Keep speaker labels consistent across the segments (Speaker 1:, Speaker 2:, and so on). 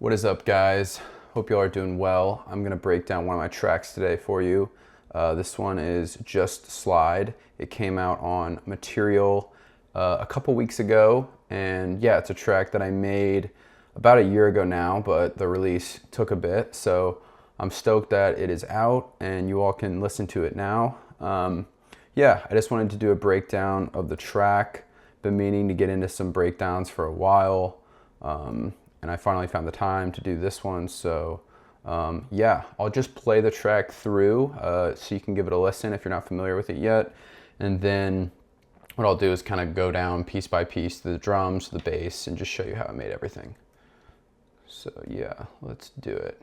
Speaker 1: What is up, guys? Hope you all are doing well. I'm gonna break down one of my tracks today for you. This one is Just Slide. It came out on Material a couple weeks ago, and yeah, it's a track that I made about a year ago now, but the release took a bit, so I'm stoked that it is out and you all can listen to it now. Yeah, I just wanted to do a breakdown of the track. Been meaning to get into some breakdowns for a while. And I finally found the time to do this one. So yeah, I'll just play the track through so you can give it a listen if you're not familiar with it yet. And then what I'll do is kind of go down piece by piece to the drums, to the bass, and just show you how I made everything. So yeah, let's do it.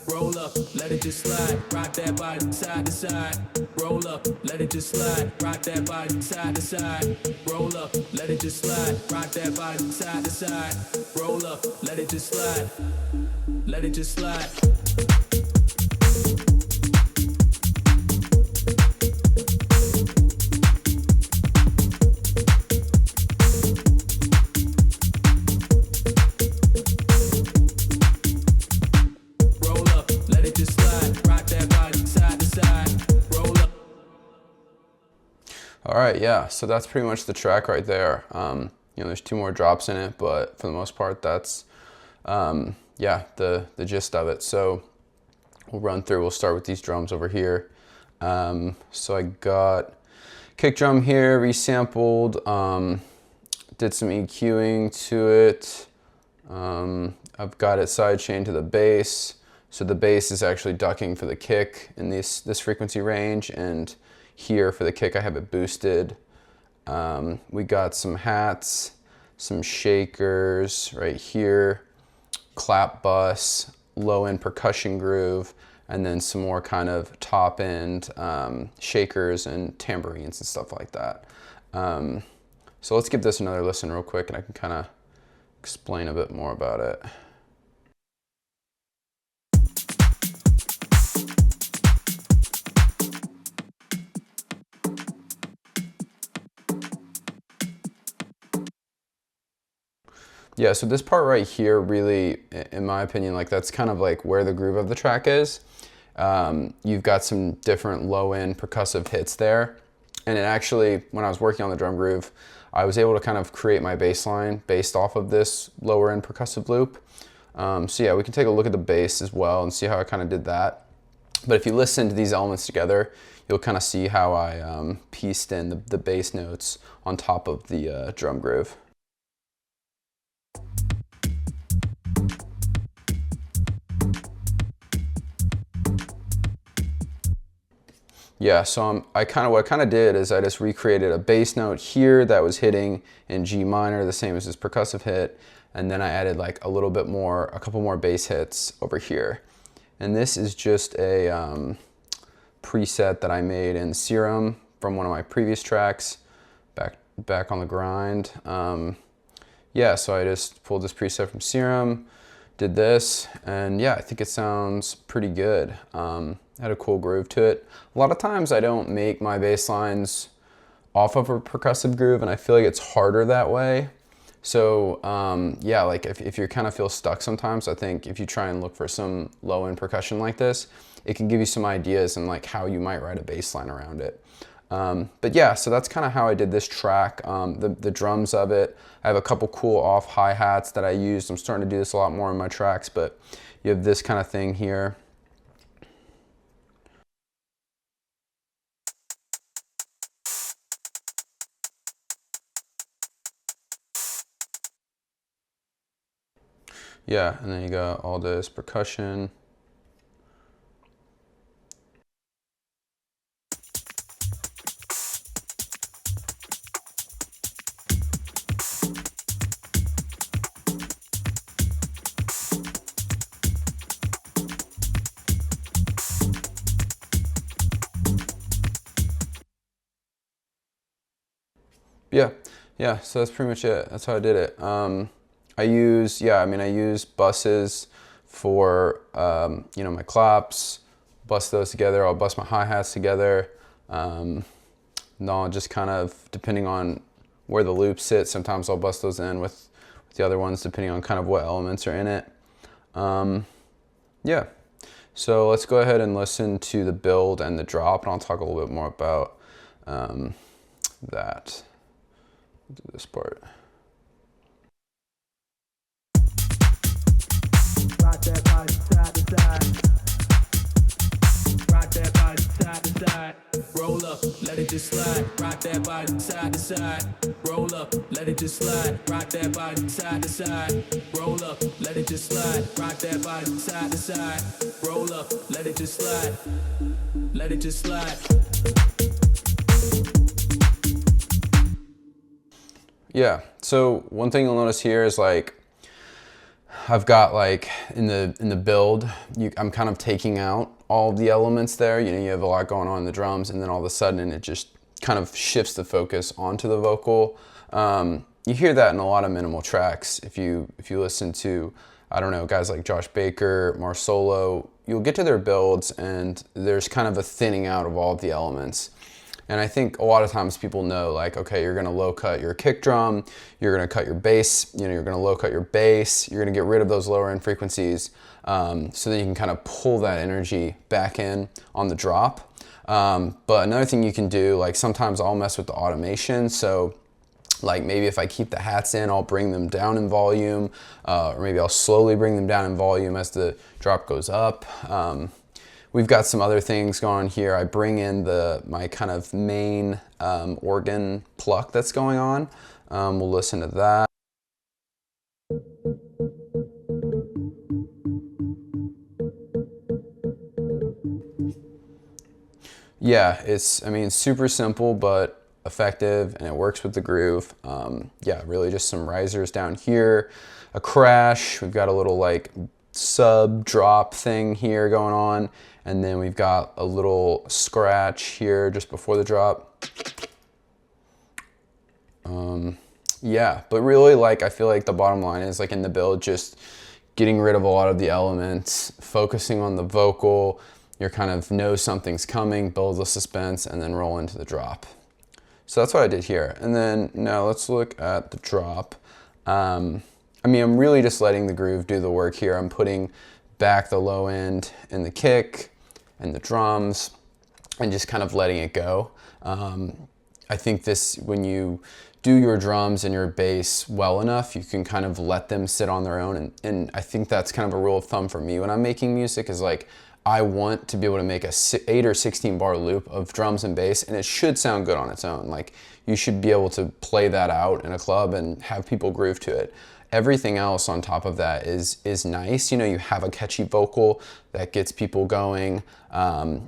Speaker 2: Roll up, let it just slide. Rock that body side to side. Roll up, let it just slide. Rock that body side to side. Roll up, let it just slide. Rock that body side to side. Roll up, let it just slide. Let it just slide.
Speaker 1: All right, yeah, so that's pretty much the track right there. There's two more drops in it, but for the most part, that's, yeah, the gist of it. So we'll run through, we'll start with these drums over here. So I got kick drum here, resampled, did some EQing to it. I've got it sidechained to the bass. So the bass is actually ducking for the kick in this frequency range, and here for the kick I have it boosted. We got some hats, some shakers right here, clap bus, low end percussion groove, and then some more kind of top end shakers and tambourines and stuff like that. So let's give this another listen real quick and I can kind of explain a bit more about it. Yeah, so this part right here really, in my opinion, like that's kind of like where the groove of the track is. You've got some different low-end percussive hits there. And it actually, when I was working on the drum groove, I was able to kind of create my bass line based off of this lower-end percussive loop. So yeah, we can take a look at the bass as well and see how I kind of did that. But if you listen to these elements together, you'll kind of see how I pieced in the bass notes on top of the drum groove. Yeah, so what I kind of did is I just recreated a bass note here that was hitting in G minor, the same as this percussive hit, and then I added like a couple more bass hits over here. And this is just a preset that I made in Serum from one of my previous tracks, back on the grind. Yeah, so I just pulled this preset from Serum, did this, and yeah, I think it sounds pretty good. Had a cool groove to it. A lot of times I don't make my bass lines off of a percussive groove, and I feel like it's harder that way. So yeah, like if you kind of feel stuck sometimes, I think if you try and look for some low-end percussion like this, it can give you some ideas and like how you might write a bass line around it. But yeah, so that's kind of how I did this track. The drums of it, I have a couple cool off hi-hats that I used. I'm starting to do this a lot more in my tracks, but you have this kind of thing here. Yeah, and then you got all this percussion. Yeah, so that's pretty much it. That's how I did it. I use buses for, my claps, bust those together. I'll bust my hi-hats together. No, just kind of depending on where the loops sit. Sometimes I'll bust those in with the other ones, depending on kind of what elements are in it. Yeah, so let's go ahead and listen to the build and the drop, and I'll talk a little bit more about that. Do this part.
Speaker 2: Rock that body side to side. Rock that body side to side. Roll up, let it just slide. Rock that body side to side. Roll up, let it just slide. Rock that body side to side. Roll up, let it just slide. Rock that body side to side. Roll up, let it just slide. Let it just slide.
Speaker 1: Yeah, so one thing you'll notice here is like I've got like in the build, I'm kind of taking out all of the elements there. You know, you have a lot going on in the drums, and then all of a sudden it just kind of shifts the focus onto the vocal. You hear that in a lot of minimal tracks. If you listen to, I don't know, guys like Josh Baker, Marsolo, you'll get to their builds and there's kind of a thinning out of all of the elements. And I think a lot of times people know, like, okay, you're gonna low cut your kick drum, you're gonna cut your bass, you're gonna low cut your bass, you're gonna get rid of those lower end frequencies, so then you can kind of pull that energy back in on the drop. But another thing you can do, like sometimes I'll mess with the automation, so like maybe if I keep the hats in, I'll bring them down in volume, or maybe I'll slowly bring them down in volume as the drop goes up. We've got some other things going on here. I bring in my kind of main organ pluck that's going on. We'll listen to that. Yeah, it's super simple but effective, and it works with the groove. Yeah, really just some risers down here, a crash. We've got a little like sub drop thing here going on. And then we've got a little scratch here just before the drop. Yeah, but really, like, I feel like the bottom line is, like, in the build, just getting rid of a lot of the elements, focusing on the vocal. You kind of know something's coming, build the suspense, and then roll into the drop. So that's what I did here. And then now let's look at the drop. I'm really just letting the groove do the work here. I'm putting back the low end in the kick and the drums and just kind of letting it go. I think when you do your drums and your bass well enough, you can kind of let them sit on their own. And I think that's kind of a rule of thumb for me when I'm making music, is like, I want to be able to make a 8 or 16 bar loop of drums and bass, and it should sound good on its own. Like, you should be able to play that out in a club and have people groove to it. Everything else on top of that is nice. You know, you have a catchy vocal that gets people going.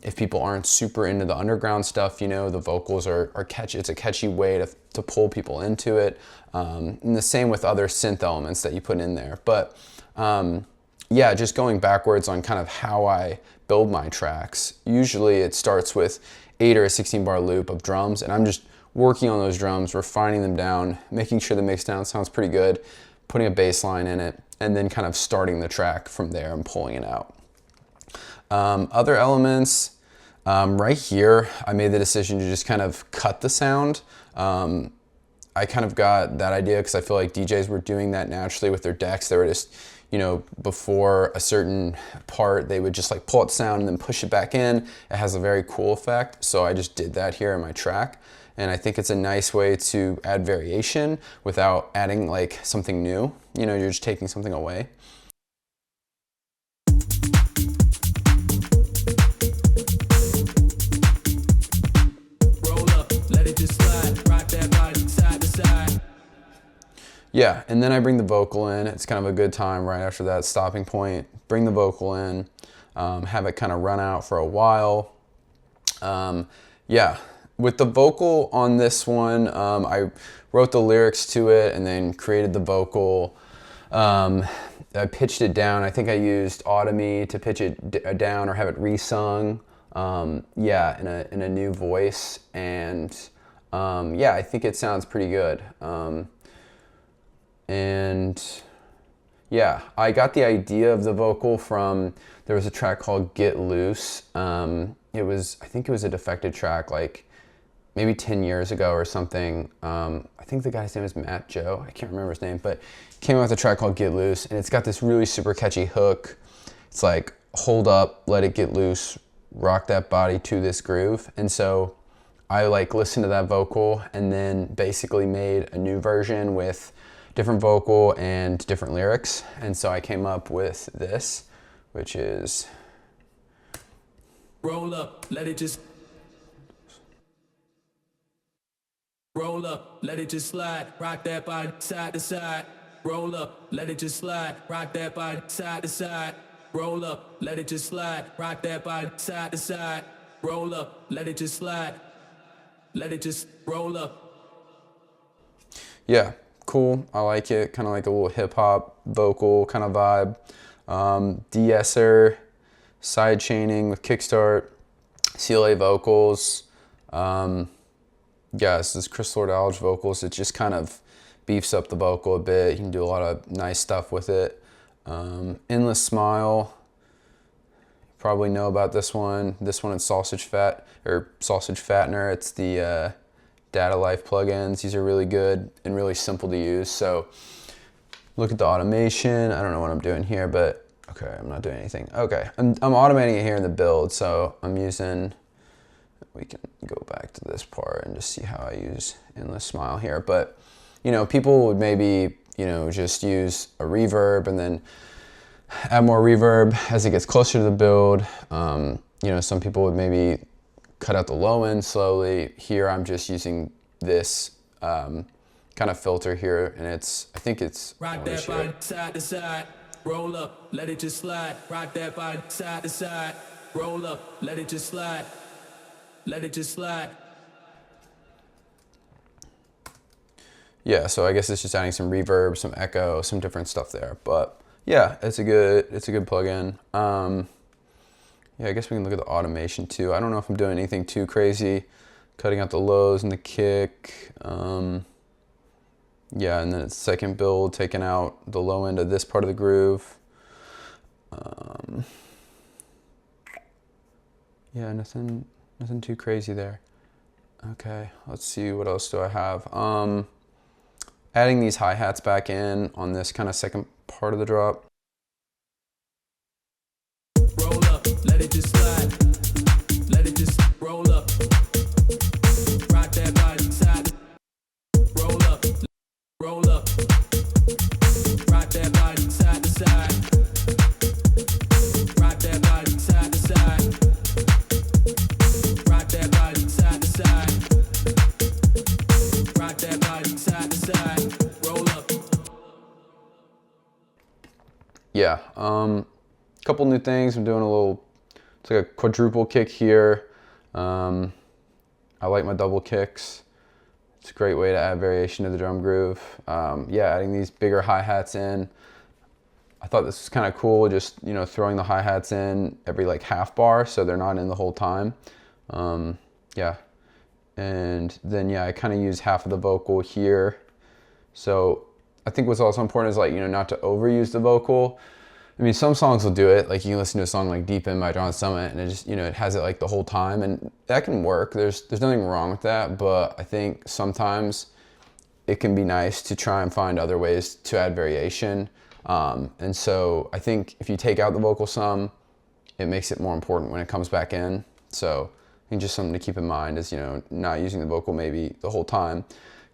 Speaker 1: If people aren't super into the underground stuff, you know, the vocals are catchy. It's a catchy way to pull people into it. And the same with other synth elements that you put in there. But yeah, just going backwards on kind of how I build my tracks. Usually it starts with 8 or a 16 bar loop of drums, and I'm just working on those drums, refining them down, making sure the mix down sounds pretty good, putting a bass line in it, and then kind of starting the track from there and pulling it out. Other elements, right here, I made the decision to just kind of cut the sound. I kind of got that idea because I feel like DJs were doing that naturally with their decks. They were just, you know, before a certain part, they would just like pull out the sound and then push it back in. It has a very cool effect. So I just did that here in my track. And I think it's a nice way to add variation without adding like something new. You know, you're just taking something away.
Speaker 2: Roll up, let it just slide. Rock that body side to side.
Speaker 1: Yeah, and then I bring the vocal in. It's kind of a good time right after that stopping point. Bring the vocal in, have it kind of run out for a while. Yeah. With the vocal on this one, I wrote the lyrics to it and then created the vocal. I pitched it down. I think I used Automy to pitch it down or have it resung. Yeah, in a new voice. And Yeah, I think it sounds pretty good. And yeah, I got the idea of the vocal from, there was a track called Get Loose. I think it was a Defected track, like maybe 10 years ago or something. I think the guy's name is Matt Joe. I can't remember his name, but he came out with a track called Get Loose, and it's got this really super catchy hook. It's like, hold up, let it get loose, rock that body to this groove. And so I like listened to that vocal and then basically made a new version with different vocal and different lyrics. And so I came up with this, which is
Speaker 2: roll up, let it just roll up, let it just slide, rock that body side to side. Roll up, let it just slide, rock that body side to side. Roll up, let it just slide, rock that body side to side. Roll up, let it just slide, let it just roll up.
Speaker 1: Yeah, cool. I like it. Kind of like a little hip hop vocal kind of vibe. De-esser, side chaining with kickstart, CLA vocals. Yeah, this is Chris Lord Alge vocals. It just kind of beefs up the vocal a bit. You can do a lot of nice stuff with it. Endless Smile. You probably know about this one. This one is Sausage Fattener. It's the Data Life plugins. These are really good and really simple to use. So look at the automation. I don't know what I'm doing here, but okay, I'm not doing anything. Okay, I'm automating it here in the build. So I'm using, we can go back to this part and just see how I use Endless Smile here. But, you know, people would maybe, you know, just use a reverb and then add more reverb as it gets closer to the build. You know, some people would maybe cut out the low end slowly. Here I'm just using this kind of filter here, and I think it's
Speaker 2: rock that body side to side, roll up, let it just slide, rock that body side to side, roll up, let it just slide, let it just slide.
Speaker 1: Yeah, so I guess it's just adding some reverb, some echo, some different stuff there. But yeah, it's a good plugin. Yeah, I guess we can look at the automation too. I don't know if I'm doing anything too crazy. Cutting out the lows and the kick. Yeah, and then it's second build, taking out the low end of this part of the groove. Yeah, nothing too crazy there. Okay, let's see, what else do I have? Adding these hi-hats back in on this kind of second part of the drop.
Speaker 2: Roll up, let it just slide, let it just roll up, rock that body side, roll up, rock that body side to side, rock that body side to side, rock that body side to side, rock that body side to side, roll up.
Speaker 1: Yeah, couple new things. I'm doing it's like a quadruple kick here. I like my double kicks. It's a great way to add variation to the drum groove. Yeah, adding these bigger hi-hats in. I thought this was kind of cool, just, you know, throwing the hi-hats in every like half bar so they're not in the whole time. Yeah, and then yeah, I kind of use half of the vocal here. So I think what's also important is, like, you know, not to overuse the vocal. I mean, some songs will do it. Like, you can listen to a song like Deep In by John Summit, and it just, you know, it has it like the whole time, and that can work. There's nothing wrong with that, but I think sometimes it can be nice to try and find other ways to add variation. And so I think if you take out the vocal some, it makes it more important when it comes back in. So I think just something to keep in mind is, you know, not using the vocal maybe the whole time.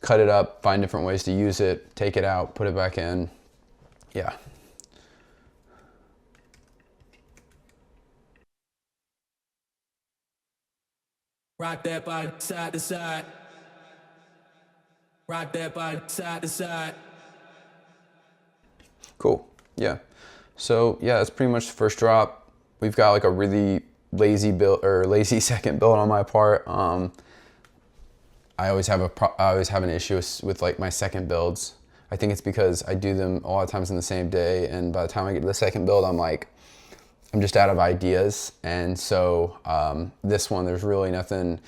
Speaker 1: Cut it up, find different ways to use it, take it out, put it back in. Yeah.
Speaker 2: Rock that body side to side. Rock that body side to side.
Speaker 1: Cool. Yeah. So yeah, that's pretty much the first drop. We've got like a really lazy build or lazy second build on my part. I always have an issue with like my second builds. I think it's because I do them a lot of times in the same day, and by the time I get to the second build, I'm like I'm just out of ideas. And so this one, there's really nothing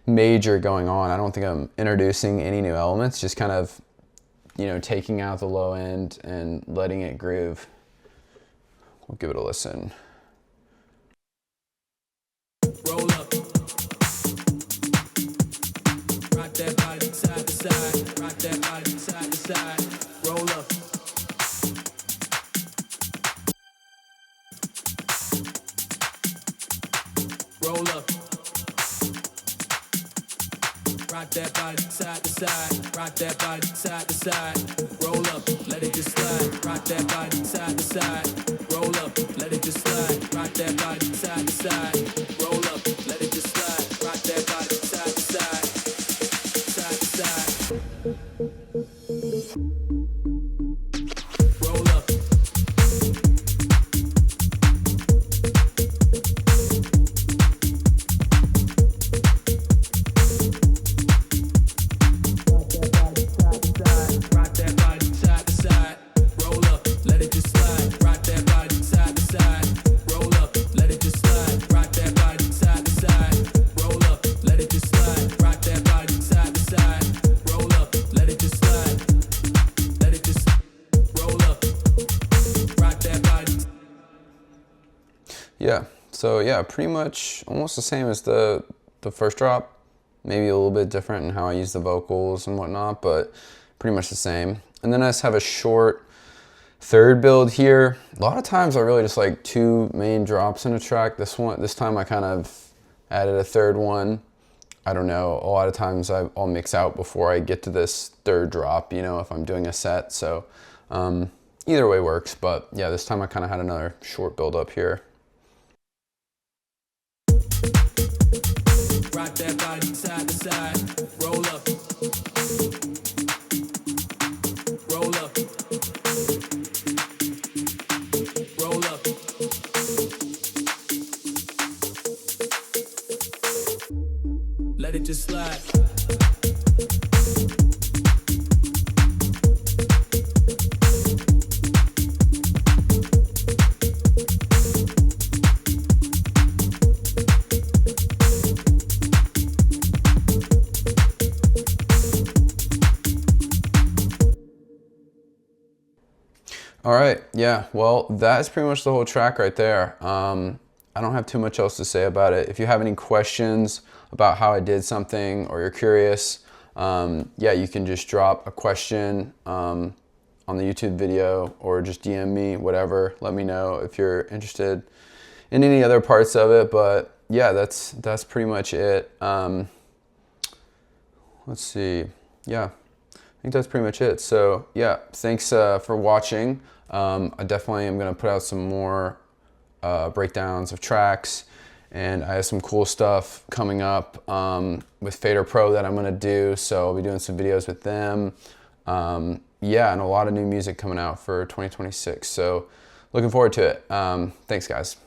Speaker 1: major going on. I don't think I'm introducing any new elements, just kind of, you know, taking out the low end and letting it groove. We'll give it a listen.
Speaker 2: Roll up. Rock that body side to side. Rock that body side to side. Roll up. Roll up. Rock that body side to side. Rock that body side to side. Roll up. Let it just slide. Rock that body side to side. Roll up. Let it just slide. Rock that body side to side. Roll up. Let it just slide. Rock that body side to side. Side to side. Roll up. Rock that body side to side. Roll up. Let it just slide. Rock that body side to side. Roll up. Let it just slide. Rock that body side to side. Roll up. Let it just slide. Rock that body side to side. Roll up. Let it just slide. Let it just roll up. Rock that body.
Speaker 1: Yeah, so yeah, pretty much almost the same as the first drop. Maybe a little bit different in how I use the vocals and whatnot, but pretty much the same. And then I just have a short third build here. A lot of times I really just like two main drops in a track. This time I kind of added a third one. I don't know, a lot of times I'll mix out before I get to this third drop, you know, if I'm doing a set. So either way works, but yeah, this time I kind of had another short build up here.
Speaker 2: Rock that body side to side. Roll up. Roll up. Roll up. Let it just slide.
Speaker 1: All right, yeah, well, that's pretty much the whole track right there. I don't have too much else to say about it. If you have any questions about how I did something or you're curious, yeah, you can just drop a question on the YouTube video or just DM me, whatever. Let me know if you're interested in any other parts of it, but yeah, that's pretty much it. Let's see, yeah. I think that's pretty much it. So yeah, thanks for watching. I definitely am gonna put out some more breakdowns of tracks, and I have some cool stuff coming up with Fader Pro that I'm gonna do. So I'll be doing some videos with them. Yeah, and a lot of new music coming out for 2026. So looking forward to it. Thanks guys.